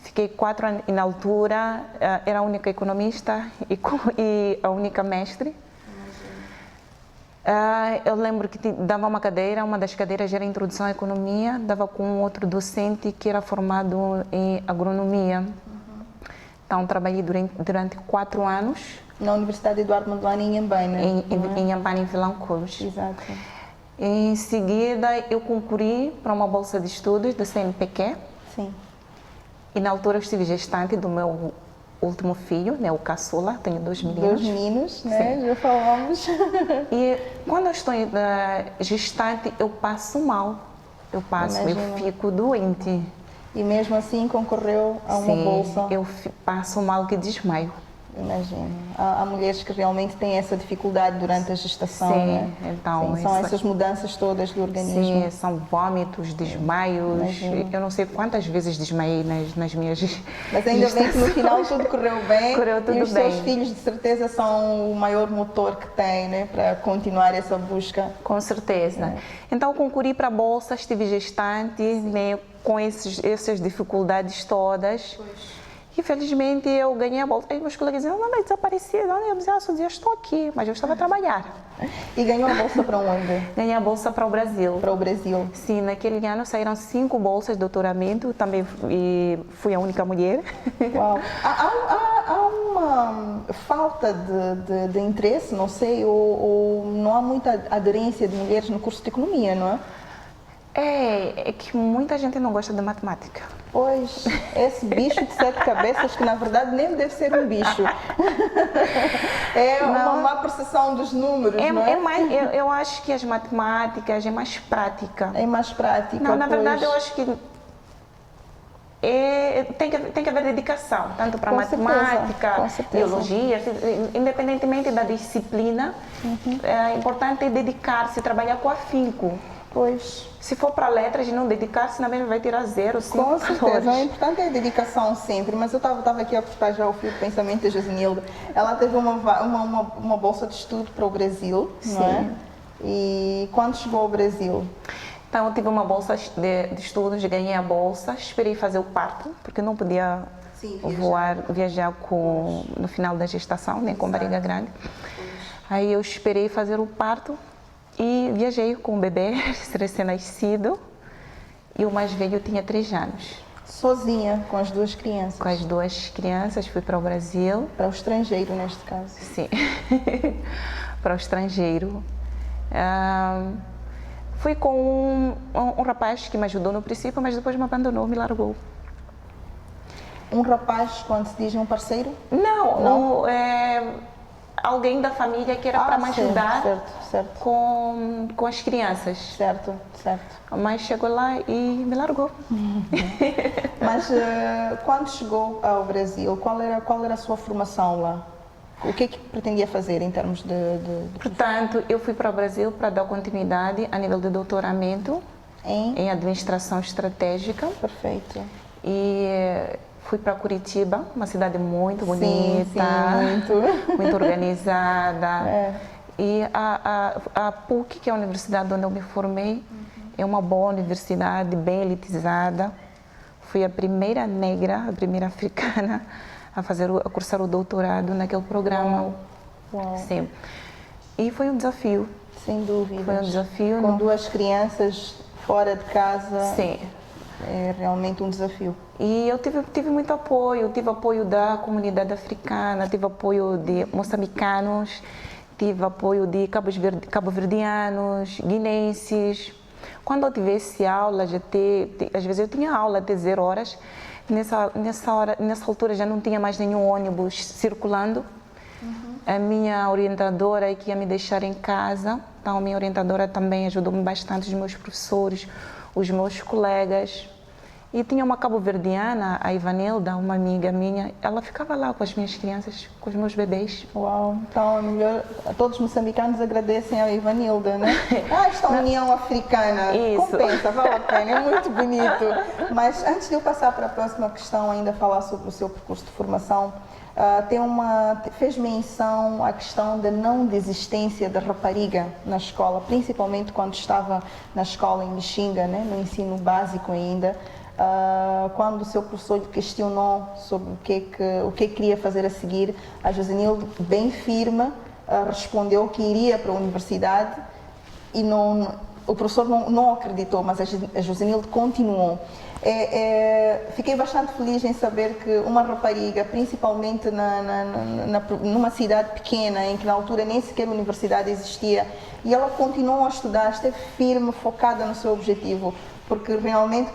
Fiquei 4 anos e na altura era a única economista e a única mestre. Eu lembro que dava uma cadeira, uma das cadeiras era Introdução à Economia, dava com outro docente que era formado em Agronomia. Então trabalhei durante 4 anos Na Universidade Eduardo Mondlane em Inhambane, né? Em Inhambane, em Vilanculos. Exato. Em seguida, eu concorri para uma bolsa de estudos do CNPq. Sim. E na altura eu estive gestante do meu último filho, né, o caçula, tenho 2 meninos. 2 meninos, né? Sim. Já falamos. E quando eu estou gestante, eu passo mal. Eu fico doente. E mesmo assim concorreu a uma Sim, bolsa? Eu passo mal que desmaio. Imagino. Há mulheres que realmente têm essa dificuldade durante a gestação, sim, né? Então, sim, são essas mudanças todas do organismo. Sim, são vômitos, desmaios. Imagino. Eu não sei quantas vezes desmaiei nas minhas Mas ainda bem que no final tudo correu bem. Correu tudo e os bem. seus filhos, de certeza, são o maior motor que têm, né? Para continuar essa busca. Com certeza. Então, concorri para a bolsa, estive gestante, né, com essas dificuldades todas. Pois. Infelizmente, eu ganhei a bolsa. Aí meus colegas diziam, não, desapareci. Não, eu dizia, eu estou aqui, mas eu estava a trabalhar. E ganhou a bolsa para onde? Ganhei a bolsa para o Brasil. Para o Brasil. Sim, naquele ano saíram 5 bolsas de doutoramento, também fui a única mulher. Uau. Há uma falta de interesse, não sei, ou não há muita aderência de mulheres no curso de economia, não é? É que muita gente não gosta de matemática. Pois, esse bicho de 7 cabeças que na verdade nem deve ser um bicho. É uma má percepção dos números, não é? Eu acho que as matemáticas é mais prática. É mais prática. Não, na pois. verdade eu acho que tem que haver dedicação, tanto para matemática, biologia, independentemente da disciplina, é importante dedicar-se, trabalhar com afinco. Pois. Se for para letras e não dedicar-se, na mesma vai tirar 0, 5 Com certeza, o importante é a dedicação sempre, mas eu estava aqui a cortar já o fio de pensamento da Josenilda. Ela teve uma bolsa de estudo para o Brasil, não é? E quando chegou ao Brasil? Então, eu tive uma bolsa de estudos, ganhei a bolsa, esperei fazer o parto, porque não podia viajar no final da gestação, né, com barriga grande. Aí eu esperei fazer o parto e viajei com o bebê recém-nascido e o mais velho tinha 3 anos. Sozinha, com as 2 crianças? Com as 2 crianças, fui para o Brasil. Para o estrangeiro, neste caso? Sim, para o estrangeiro. Fui com um rapaz que me ajudou no princípio, mas depois me abandonou, me largou. Um rapaz, quando se diz um parceiro? Não. Alguém da família que era para me ajudar certo. Com as crianças. Certo. Mas chegou lá e me largou. Mas quando chegou ao Brasil, qual era a sua formação lá? O que pretendia fazer em termos de... Portanto, eu fui para o Brasil para dar continuidade a nível de doutoramento em administração estratégica. Perfeito. E fui para Curitiba, uma cidade muito bonita, muito organizada. E a PUC, que é a universidade onde eu me formei, é uma boa universidade, bem elitizada. Fui a primeira negra, a primeira africana a cursar o doutorado naquele programa. Uau. Sim. E foi um desafio. Sem dúvida. Foi um desafio. Com 2 crianças fora de casa. Sim. É realmente um desafio. E eu tive muito apoio, tive apoio da comunidade africana, tive apoio de moçambicanos, tive apoio de cabo-verdianos, guinenses. Quando eu tivesse aula, às vezes eu tinha aula até 0 horas, nessa altura já não tinha mais nenhum ônibus circulando. A minha orientadora que ia me deixar em casa, então a minha orientadora também ajudou-me bastante, os meus professores, os meus colegas. E tinha uma cabo-verdiana, a Ivanilda, uma amiga minha, ela ficava lá com as minhas crianças, com os meus bebês. Uau, então todos os moçambicanos agradecem a Ivanilda, né? Esta união africana, Isso. Compensa, vale a pena, é muito bonito. Mas antes de eu passar para a próxima questão, ainda falar sobre o seu percurso de formação, fez menção à questão da não desistência da rapariga na escola, principalmente quando estava na escola em Lixinga, né, no ensino básico ainda, quando o seu professor lhe questionou sobre o que queria fazer a seguir, a Josenilde, bem firme, respondeu que iria para a universidade e o professor não acreditou, mas a Josenilde continuou. Fiquei bastante feliz em saber que uma rapariga, principalmente numa cidade pequena, em que na altura nem sequer universidade existia, e ela continuou a estudar, esteve firme, focada no seu objetivo. Porque realmente,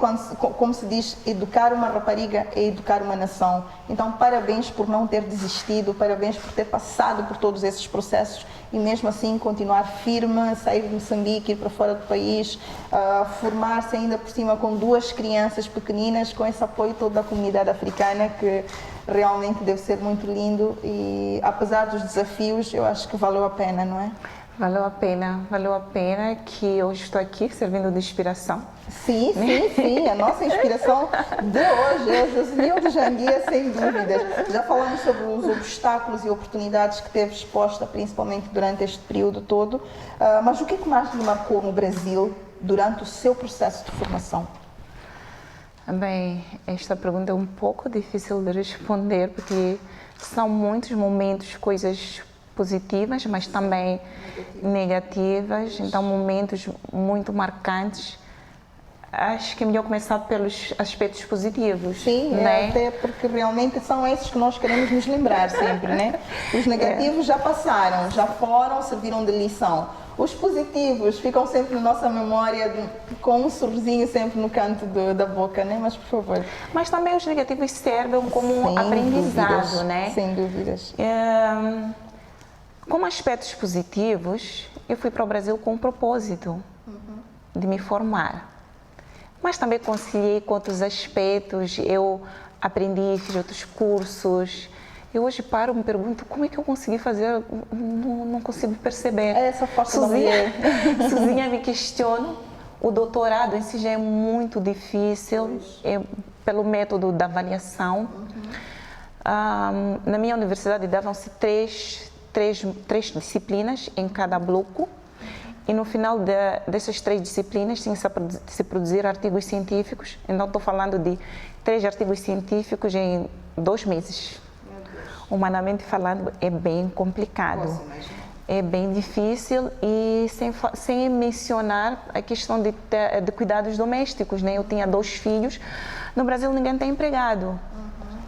como se diz, educar uma rapariga é educar uma nação. Então, parabéns por não ter desistido, parabéns por ter passado por todos esses processos e mesmo assim continuar firme, sair de Moçambique, ir para fora do país, formar-se ainda por cima com 2 crianças pequeninas, com esse apoio todo da comunidade africana, que realmente deve ser muito lindo e apesar dos desafios, eu acho que valeu a pena, não é? Valeu a pena que hoje estou aqui servindo de inspiração. Sim, a nossa inspiração de hoje é Josenilde Janguia, sem dúvidas. Já falamos sobre os obstáculos e oportunidades que teve exposta, principalmente durante este período todo, mas o que mais lhe marcou no Brasil durante o seu processo de formação? Bem, esta pergunta é um pouco difícil de responder, porque são muitos momentos, coisas positivas, mas também negativas, então momentos muito marcantes. Acho que é melhor começar pelos aspectos positivos. Sim, né? Até porque realmente são esses que nós queremos nos lembrar sempre, né? Os negativos já passaram, já foram, serviram de lição. Os positivos ficam sempre na nossa memória com um sorrisinho sempre no canto da boca, né? Mas, por favor. Mas também os negativos servem como um aprendizado, né? Sem dúvidas. Como aspectos positivos, eu fui para o Brasil com um propósito de me formar. Mas também conciliei com outros aspectos, eu aprendi, fiz outros cursos. Eu hoje paro e me pergunto como é que eu consegui fazer, não consigo perceber. É essa força da mulher. Sozinha me questiono. O doutorado em si já é muito difícil, pelo método da avaliação. Na minha universidade davam-se três disciplinas em cada bloco. E no final dessas 3 disciplinas tinha que se produzir artigos científicos. Então estou falando de 3 artigos científicos em 2 meses. Humanamente falando, é bem complicado. É bem difícil e sem mencionar a questão de cuidados domésticos, né? Eu tinha 2 filhos. No Brasil ninguém tem empregado.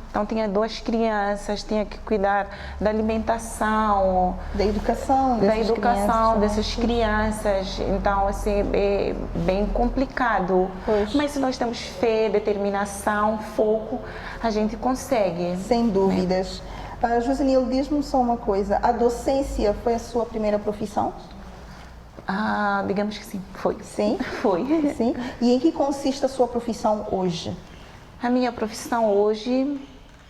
Então tinha 2 crianças, tinha que cuidar da alimentação, da educação dessas crianças. Então assim é bem complicado. Pois. Mas se nós temos fé, determinação, foco, a gente consegue. Sem dúvidas. Josenilde, diz-me só uma coisa. A docência foi a sua primeira profissão? Digamos que sim, foi. Sim? Foi. Sim. E em que consiste a sua profissão hoje? A minha profissão hoje,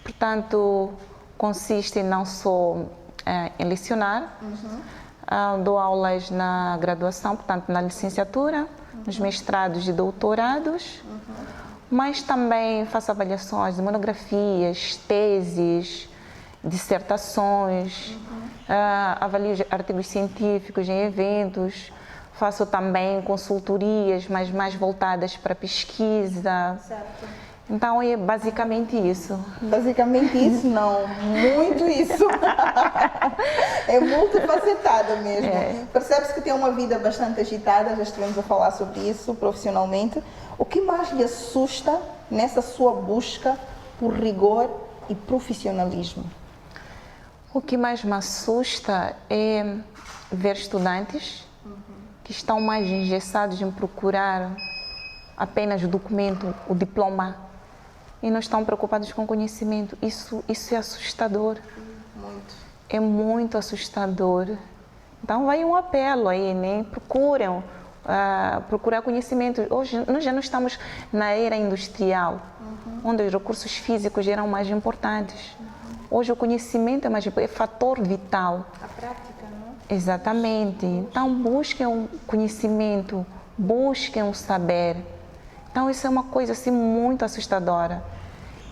portanto, consiste não só em lecionar, dou aulas na graduação, portanto, na licenciatura, nos mestrados e doutorados, mas também faço avaliações de monografias, teses, dissertações, avalio artigos científicos em eventos, faço também consultorias, mas mais voltadas para pesquisa. Certo. Então é basicamente isso. Basicamente isso, não. Muito isso. É multifacetada mesmo. Percebe-se que tem uma vida bastante agitada, já estivemos a falar sobre isso profissionalmente. O que mais lhe assusta nessa sua busca por rigor e profissionalismo? O que mais me assusta é ver estudantes que estão mais engessados em procurar apenas o documento, o diploma, e não estão preocupados com o conhecimento. Isso é assustador. Muito. É muito assustador. Então vai um apelo aí, né? Procurar conhecimento. Hoje nós já não estamos na era industrial, onde os recursos físicos eram mais importantes. Hoje o conhecimento é fator vital. A prática, não? Exatamente. Então busquem um conhecimento, busquem um saber. Então isso é uma coisa assim muito assustadora.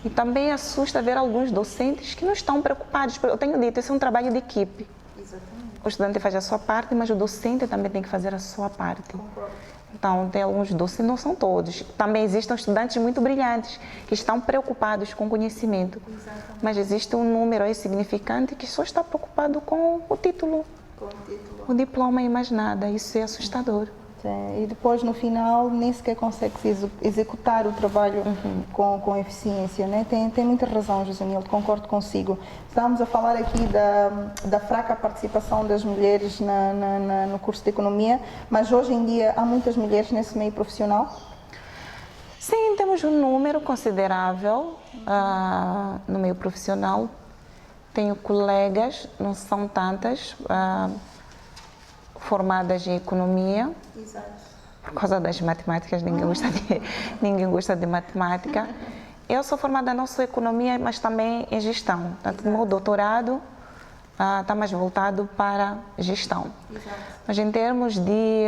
E também assusta ver alguns docentes que não estão preocupados. Eu tenho dito, isso é um trabalho de equipe. Exatamente. O estudante faz a sua parte, mas o docente também tem que fazer a sua parte. Concordo. Então, tem alguns docentes, não são todos. Também existem estudantes muito brilhantes, que estão preocupados com o conhecimento. Exatamente. Mas existe um número aí significante que só está preocupado com o título. Com o título. O diploma e mais nada. Isso é assustador. E depois, no final, nem sequer consegue executar o trabalho com eficiência, né? Tem muita razão, Josanildo, concordo consigo. Estávamos a falar aqui da fraca participação das mulheres no curso de Economia, mas hoje em dia há muitas mulheres nesse meio profissional? Sim, temos um número considerável no meio profissional. Tenho colegas, não são tantas, formadas em economia. Exato. Por causa das matemáticas, ninguém gosta de matemática. Eu sou formada não só em economia, mas também em gestão. Portanto, o meu doutorado está mais voltado para gestão. Exato. Mas em termos de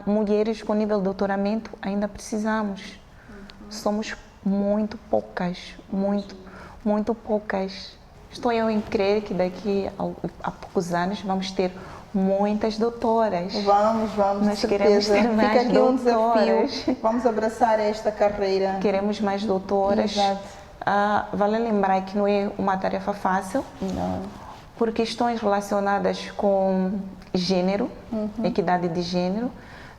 mulheres com nível de doutoramento, ainda precisamos. Somos muito poucas, muito poucas. Estou eu em crer que daqui a poucos anos vamos ter muitas doutoras. Vamos, Nós de queremos certeza. ter mais Fica aqui doutoras. um desafio. Vamos abraçar esta carreira. Queremos mais doutoras. Exato. Vale lembrar que não é uma tarefa fácil. Não. Por questões relacionadas com gênero, equidade de gênero.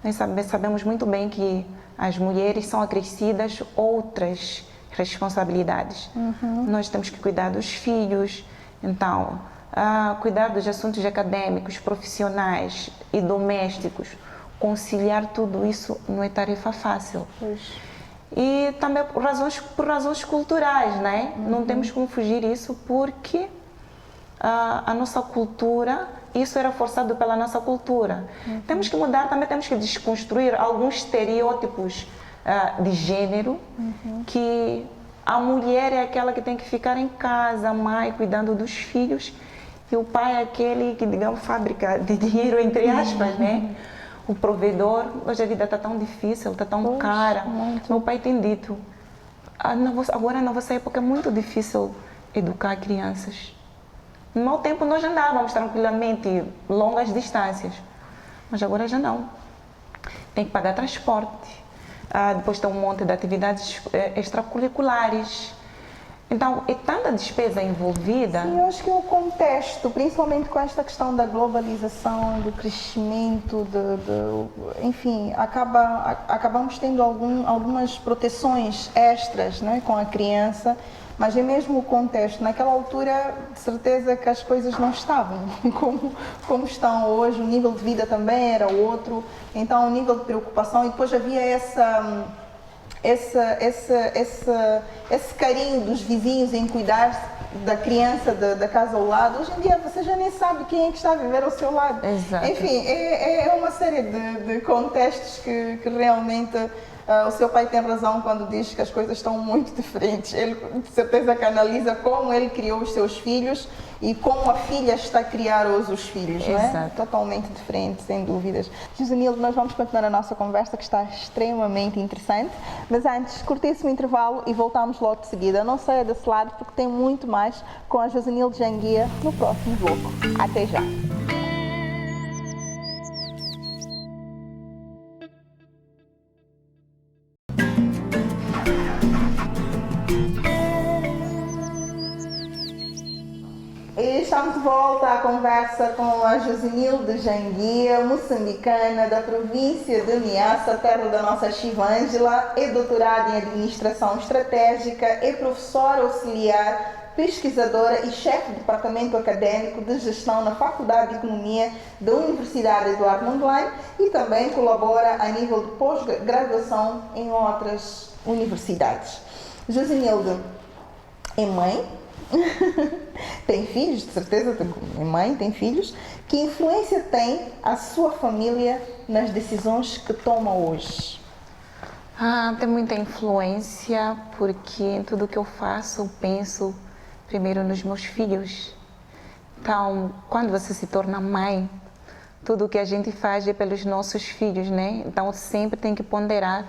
Nós sabemos muito bem que as mulheres são acrescidas outras responsabilidades. Nós temos que cuidar dos filhos, então, cuidar dos assuntos acadêmicos, profissionais e domésticos. Conciliar tudo isso não é tarefa fácil. Pois. E também por razões culturais, né? Não temos como fugir isso porque a nossa cultura, isso era forçado pela nossa cultura. Temos que mudar, também temos que desconstruir alguns estereótipos de gênero, que a mulher é aquela que tem que ficar em casa, a mãe cuidando dos filhos, e o pai é aquele que, digamos, fábrica de dinheiro, entre aspas, né? O provedor. Hoje a vida está tão difícil, está tão cara. Muito. Meu pai tem dito, agora na vossa época é muito difícil educar crianças. No meu tempo nós andávamos tranquilamente longas distâncias, mas agora já não. Tem que pagar transporte, depois tem um monte de atividades extracurriculares. Então, é tanta despesa envolvida. Sim, eu acho que o contexto, principalmente com esta questão da globalização, do crescimento, enfim, acabamos tendo algumas proteções extras, né, com a criança, mas é mesmo o contexto. Naquela altura, de certeza que as coisas não estavam como estão hoje, o nível de vida também era outro, então o nível de preocupação, e depois havia esse carinho dos vizinhos em cuidar da criança da casa ao lado. Hoje em dia você já nem sabe quem é que está a viver ao seu lado. Exato. Enfim, é uma série de contextos que realmente o seu pai tem razão quando diz que as coisas estão muito diferentes. Ele de certeza que analisa como ele criou os seus filhos e como a filha está a criar os filhos, não é? Exato. Totalmente diferente, sem dúvidas. Josanildo, nós vamos continuar a nossa conversa, que está extremamente interessante, mas antes, curtíssimo intervalo e voltamos logo de seguida. Não saia desse lado, porque tem muito mais com a Josanildo Janguia no próximo bloco. Até já! E estamos de volta à conversa com a Josanildo Janguia, moçambicana da província de Niassa, terra da nossa Chivângela, é doutorada em Administração Estratégica, é professora auxiliar, pesquisadora e chefe do Departamento Acadêmico de Gestão na Faculdade de Economia da Universidade Eduardo Mondlane e também colabora a nível de pós-graduação em outras universidades. Josanildo é mãe, tem filhos, de certeza, é mãe, tem filhos. Que influência tem a sua família nas decisões que toma hoje? Tem muita influência, porque em tudo que eu faço, eu penso primeiro nos meus filhos. Então, quando você se torna mãe, tudo o que a gente faz é pelos nossos filhos, né? Então, sempre tem que ponderar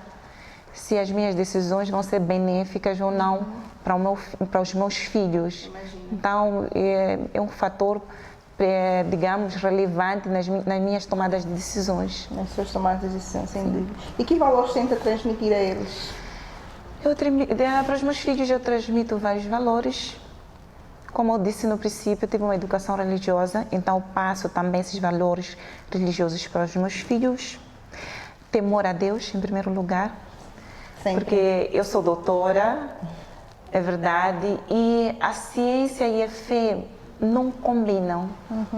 se as minhas decisões vão ser benéficas ou não para os meus filhos. Imagina. Então, é um fator, digamos, relevante nas minhas tomadas de decisões. Nas suas tomadas de decisão, sem dúvida. E que valores tenta transmitir a eles? Para os meus filhos eu transmito vários valores. Como eu disse no princípio, eu tive uma educação religiosa, então eu passo também esses valores religiosos para os meus filhos. temor a Deus, em primeiro lugar. Sempre. Porque eu sou doutora, é verdade, e a ciência e a fé não combinam.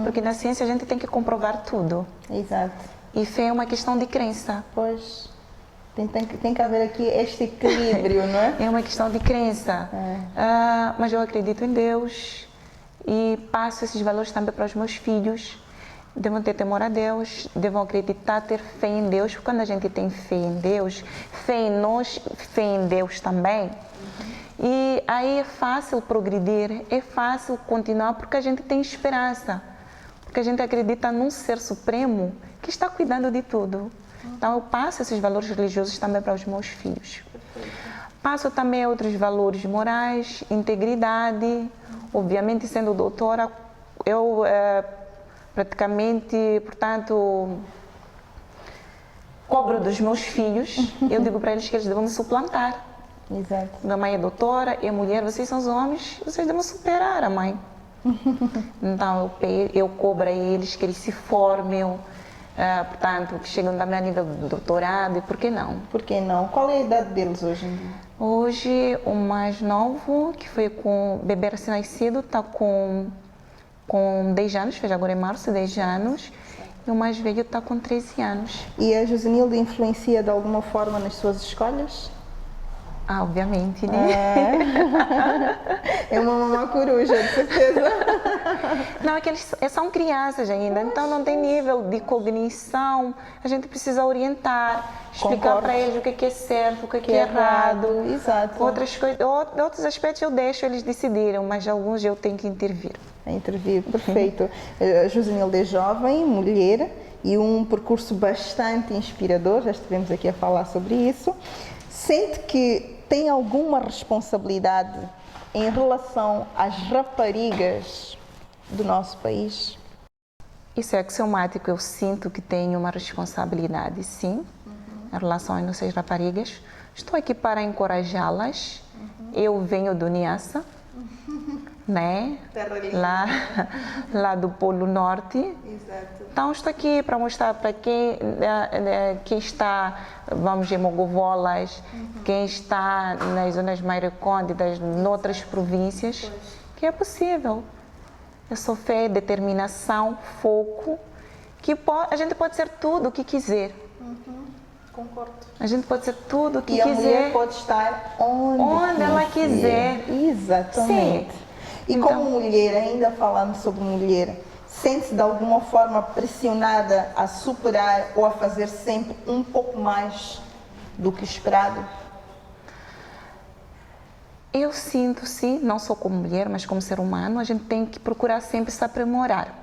Porque na ciência a gente tem que comprovar tudo. Exato. E fé é uma questão de crença. Pois, tem que haver aqui este equilíbrio, não é? É uma questão de crença. Mas eu acredito em Deus e passo esses valores também para os meus filhos. Devam ter temor a Deus, devam acreditar, ter fé em Deus. Porque quando a gente tem fé em Deus, fé em nós, fé em Deus também. E aí é fácil progredir, é fácil continuar porque a gente tem esperança. Porque a gente acredita num ser supremo que está cuidando de tudo. Então eu passo esses valores religiosos também para os meus filhos. Passo também outros valores morais, integridade. Obviamente, sendo doutora, eu praticamente, portanto, cobro dos meus filhos. Eu digo para eles que eles devem me suplantar. Exato. Minha mãe é doutora, é mulher, vocês são os homens, vocês devem superar a mãe. Então eu cobro a eles que eles se formem, portanto, que chegam também a nível de doutorado, e por que não? Por que não? Qual é a idade deles hoje em dia? Hoje, o mais novo, que foi com bebê recém-nascido, está com 10 anos, fez agora em março 10 anos, e o mais velho está com 13 anos. E a Josenilde influencia de alguma forma nas suas escolhas? Obviamente, né? É uma mamã coruja, de certeza. Não, é que eles são crianças ainda, então não tem nível de cognição. A gente precisa orientar, explicar para eles o que é certo, o que é errado. Exato. Outros aspectos eu deixo eles decidirem, mas alguns eu tenho que intervir. Intervir, perfeito. A Josenilde é jovem, mulher, e um percurso bastante inspirador, já estivemos aqui a falar sobre isso. Sente que tem alguma responsabilidade em relação às raparigas do nosso país? Isso é axiomático, eu sinto que tenho uma responsabilidade, sim, em relação às nossas raparigas. Estou aqui para encorajá-las. Eu venho do Niassa, né? Lá do Polo Norte. Exato. Então estou aqui para mostrar para quem está, vamos em Mogovolas, quem está nas zonas mais recônditas, noutras províncias, que é possível. É só fé, determinação, foco, que a gente pode ser tudo o que quiser. Concordo. A gente pode ser tudo o que quiser. E a mulher pode estar onde ela quiser. Exatamente. Sim. E então, como mulher, ainda falando sobre mulher, sente-se de alguma forma pressionada a superar ou a fazer sempre um pouco mais do que esperado? Eu sinto, sim, não só como mulher, mas como ser humano, a gente tem que procurar sempre se aprimorar.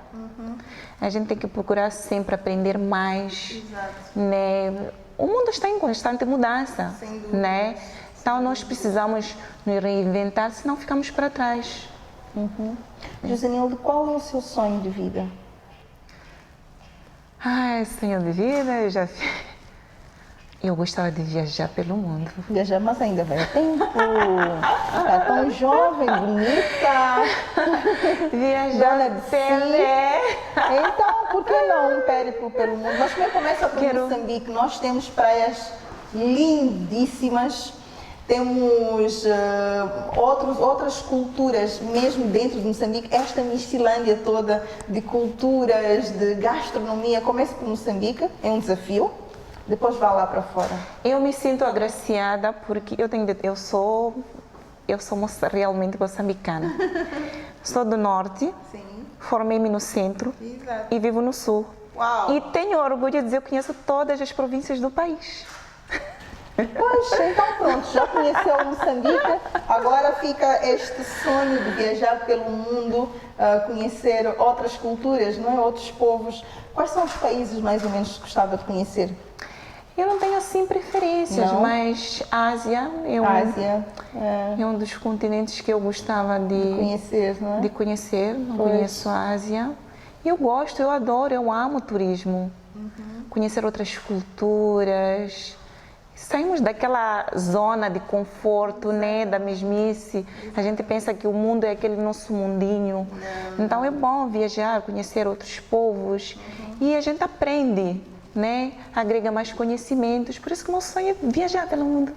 A gente tem que procurar sempre aprender mais. Exato. Né? O mundo está em constante mudança, né? Então nós precisamos nos reinventar, senão ficamos para trás. Josenilde, qual é o seu sonho de vida? Sonho de vida, eu gostava de viajar pelo mundo. Viajar, mas ainda vai a tempo. Está tão jovem, bonita. Viajar dona de si. Então, por que não um périplo pelo mundo? Nós também começa por Moçambique. Nós temos praias lindíssimas. Temos outras culturas, mesmo dentro de Moçambique. Esta miscelânea toda de culturas, de gastronomia. Começa por Moçambique, é um desafio. Depois vá lá para fora. Eu me sinto agraciada porque eu sou realmente moçambicana. Sou do norte, formei-me no centro. Exato. E vivo no sul. Uau. E tenho orgulho de dizer que eu conheço todas as províncias do país. Pois, então pronto, já conheceu Moçambique, agora fica este sonho de viajar pelo mundo, conhecer outras culturas, não é? Outros povos. Quais são os países mais ou menos que gostava de conhecer? Eu não tenho assim preferências, mas Ásia é um dos continentes que eu gostava de conhecer, não é? De conhecer, não conheço a Ásia. Eu adoro, eu amo turismo. Conhecer outras culturas. Saímos daquela zona de conforto, né, da mesmice. A gente pensa que o mundo é aquele nosso mundinho. Então é bom viajar, conhecer outros povos. E a gente aprende, né? Agrega mais conhecimentos. Por isso que o meu sonho é viajar pelo mundo.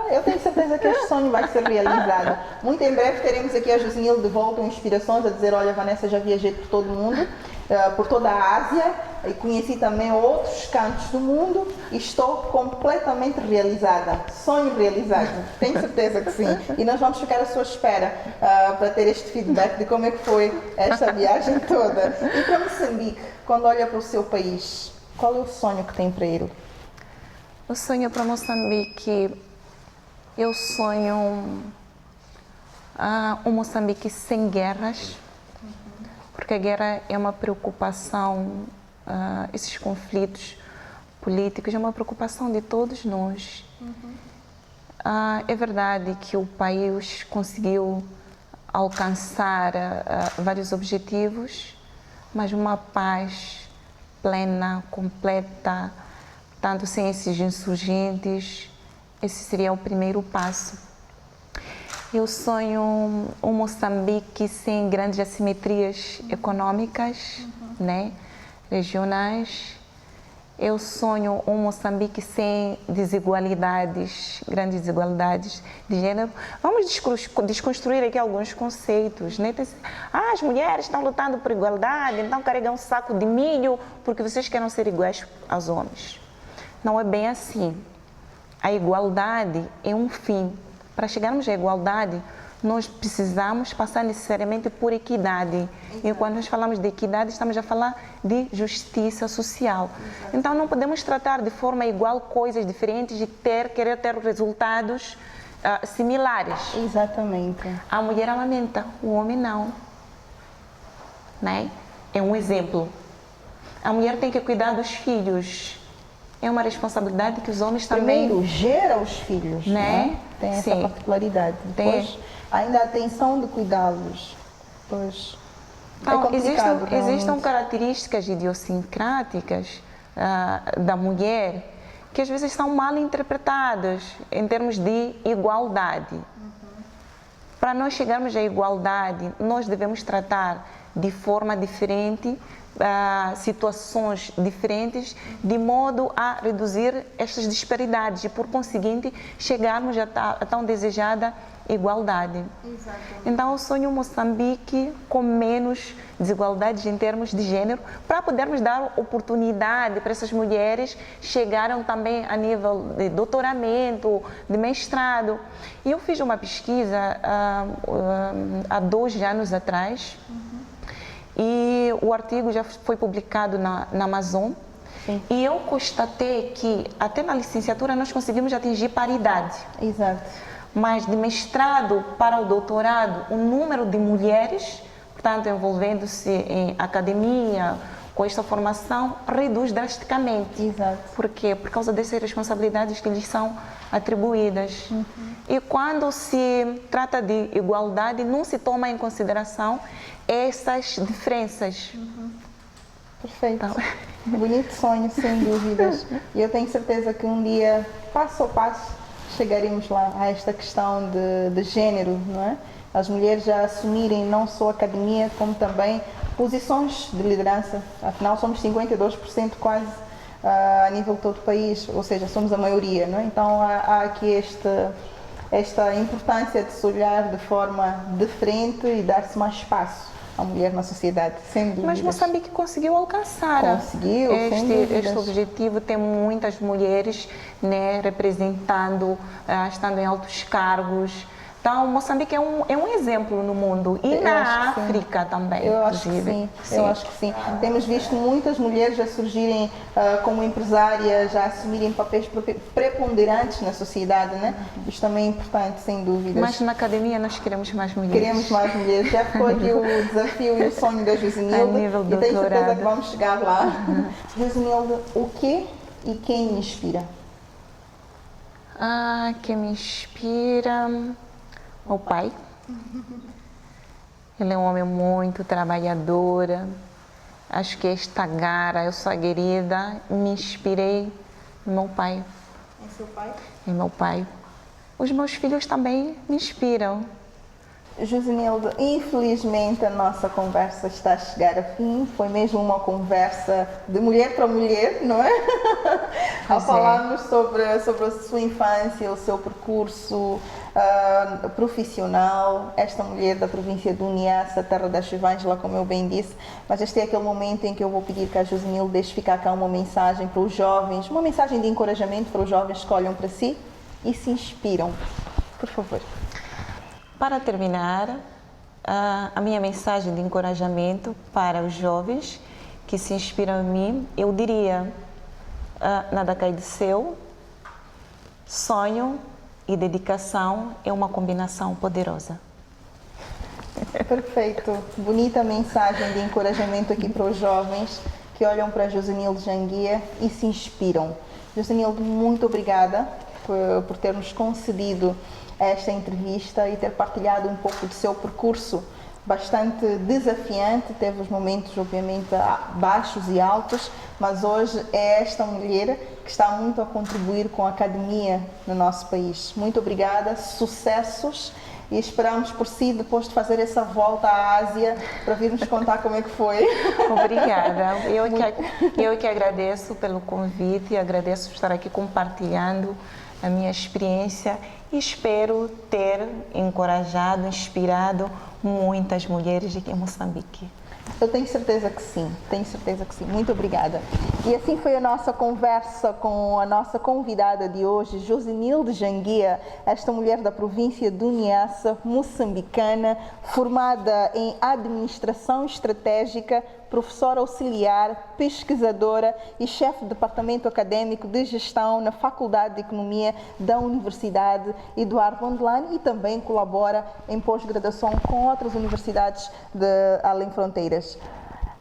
Eu tenho certeza que este sonho vai ser realizado. Muito em breve teremos aqui a Josenilde de volta com inspirações a dizer, olha Vanessa, já viajei por todo o mundo, por toda a Ásia e conheci também outros cantos do mundo e estou completamente realizada. Sonho realizado, tenho certeza que sim. E nós vamos ficar à sua espera para ter este feedback de como é que foi esta viagem toda. E para Moçambique, quando olha para o seu país, qual é o sonho que tem para ele? O sonho para Moçambique, eu sonho um Moçambique sem guerras, porque a guerra é uma preocupação, esses conflitos políticos é uma preocupação de todos nós. É verdade que o país conseguiu alcançar vários objetivos, mas uma paz plena, completa, tanto sem esses insurgentes, esse seria o primeiro passo. Eu sonho um Moçambique sem grandes assimetrias econômicas, né, regionais. Eu sonho um Moçambique sem desigualdades, grandes desigualdades de gênero. Vamos desconstruir aqui alguns conceitos, né? As mulheres estão lutando por igualdade, então carregam um saco de milho porque vocês querem ser iguais aos homens. Não é bem assim. A igualdade é um fim. Para chegarmos à igualdade, nós precisamos passar necessariamente por equidade. Exato. E quando nós falamos de equidade, estamos a falar de justiça social. Exato. Então, não podemos tratar de forma igual coisas diferentes e querer ter resultados similares. Exatamente. A mulher amamenta, o homem não. Né? É um exemplo. A mulher tem que cuidar dos filhos. É uma responsabilidade que os homens também... Primeiro, gera os filhos, né? Tem essa particularidade. Depois, ainda a atenção de cuidá-los. Pois, então, é complicado. Existem características idiosincráticas da mulher que às vezes são mal interpretadas em termos de igualdade. Para nós chegarmos à igualdade, nós devemos tratar de forma diferente situações diferentes, de modo a reduzir estas disparidades e, por conseguinte, chegarmos a tão desejada igualdade. Exatamente. Então, eu sonho um Moçambique com menos desigualdades em termos de gênero, para podermos dar oportunidade para essas mulheres chegarem também a nível de doutoramento, de mestrado. E eu fiz uma pesquisa há 2 anos atrás, e o artigo já foi publicado na Amazon. Sim. E eu constatei que até na licenciatura nós conseguimos atingir paridade. Exato. Mas de mestrado para o doutorado, o número de mulheres, portanto, envolvendo-se em academia, com esta formação, reduz drasticamente. Exato. Por quê? Por causa dessas responsabilidades que lhes são atribuídas. E quando se trata de igualdade, não se toma em consideração essas diferenças. Perfeito. Então... Bonito sonho, sem dúvidas. E eu tenho certeza que um dia, passo a passo, chegaremos lá a esta questão de género, não é? As mulheres já assumirem não só a academia, como também posições de liderança. Afinal, somos 52% quase a nível de todo o país, ou seja, somos a maioria, não é? Então, há aqui esta importância de se olhar de forma diferente e dar-se mais espaço à mulher na sociedade, sem dúvida. Mas Moçambique conseguiu alcançar este objetivo. Tem muitas mulheres, né, representando, estando em altos cargos. Então, Moçambique é um exemplo no mundo e na África também. Eu acho que sim. Eu acho que sim. Temos visto muitas mulheres a surgirem como empresárias, a assumirem papéis preponderantes na sociedade, né? Isto também é importante, sem dúvida. Mas na academia nós queremos mais mulheres. Queremos mais mulheres. Já ficou aqui o desafio e o sonho da Josenilde. E tenho certeza que vamos chegar lá. Josenilde, o que e quem me inspira? Quem me inspira... Meu pai. Ele é um homem muito trabalhador. Acho que esta garra, eu sou aguerrida, me inspirei no meu pai. É seu pai? É meu pai. Os meus filhos também me inspiram. Josenilde, infelizmente a nossa conversa está a chegar a fim. Foi mesmo uma conversa de mulher para mulher, não é? Ao falarmos sobre a sua infância, o seu percurso profissional, esta mulher da província do Niassa, terra da Chuvângela, como eu bem disse. Mas este é aquele momento em que eu vou pedir que a Josenilde deixe ficar cá uma mensagem para os jovens, uma mensagem de encorajamento para os jovens que olham para si e se inspiram. Por favor. Para terminar, a minha mensagem de encorajamento para os jovens que se inspiram em mim, eu diria, nada cai do céu, sonho e dedicação é uma combinação poderosa. Perfeito. Bonita mensagem de encorajamento aqui para os jovens que olham para a Josenilde Janguia e se inspiram. Josenilde, muito obrigada por ter nos concedido esta entrevista e ter partilhado um pouco do seu percurso bastante desafiante. Teve os momentos, obviamente, baixos e altos, mas hoje é esta mulher que está muito a contribuir com a academia no nosso país. Muito obrigada, sucessos, e esperamos por si, depois de fazer essa volta à Ásia, para vir nos contar como é que foi. Obrigada. Eu que agradeço pelo convite e agradeço por estar aqui compartilhando a minha experiência e espero ter encorajado, inspirado muitas mulheres aqui em Moçambique. Eu tenho certeza que sim, tenho certeza que sim. Muito obrigada. E assim foi a nossa conversa com a nossa convidada de hoje, Josenilde Janguia, esta mulher da província do Niassa, moçambicana, formada em Administração Estratégica, professora auxiliar, pesquisadora e chefe de departamento académico de gestão na Faculdade de Economia da Universidade Eduardo Mondlane e também colabora em pós-graduação com outras universidades de além fronteiras.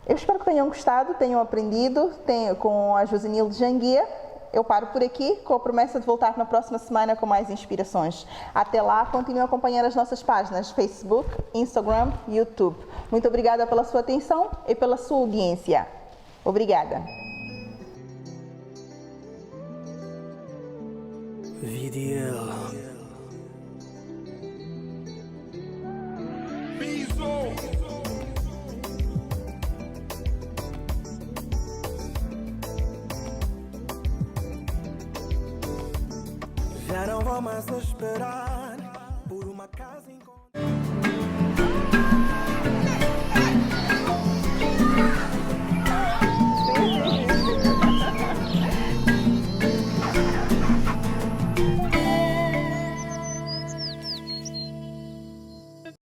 Eu espero que tenham gostado, tenham aprendido com a Josenilde Janguia. Eu paro por aqui com a promessa de voltar na próxima semana com mais inspirações. Até lá, continue a acompanhar as nossas páginas Facebook, Instagram e YouTube. Muito obrigada pela sua atenção e pela sua audiência. Obrigada. VDL. Já não vou mais esperar por uma casa.